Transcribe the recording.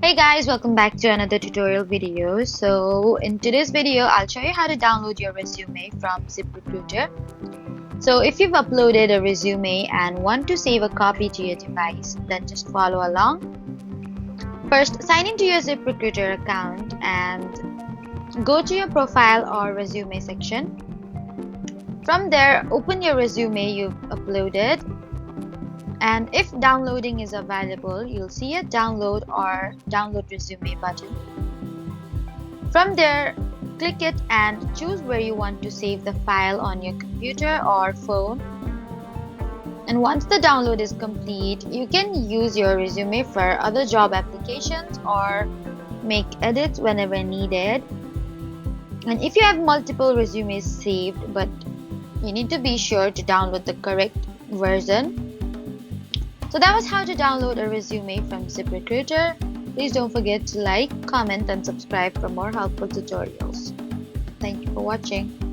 Hey guys, welcome back to another tutorial video. So in today's video, I'll show you how to download your resume from ZipRecruiter. So if you've uploaded a resume and want to save a copy to your device, then just follow along. First, sign into your ZipRecruiter account and go to your profile or resume section. From there, open your resume you've uploaded. And if downloading is available, you'll see a download or download resume button. From there, click it and choose where you want to save the file on your computer or phone. And once the download is complete, you can use your resume for other job applications or make edits whenever needed. And if you have multiple resumes saved, but you need to be sure to download the correct version. So that was how to download a resume from ZipRecruiter. Please don't forget to like, comment, and subscribe for more helpful tutorials. Thank you for watching.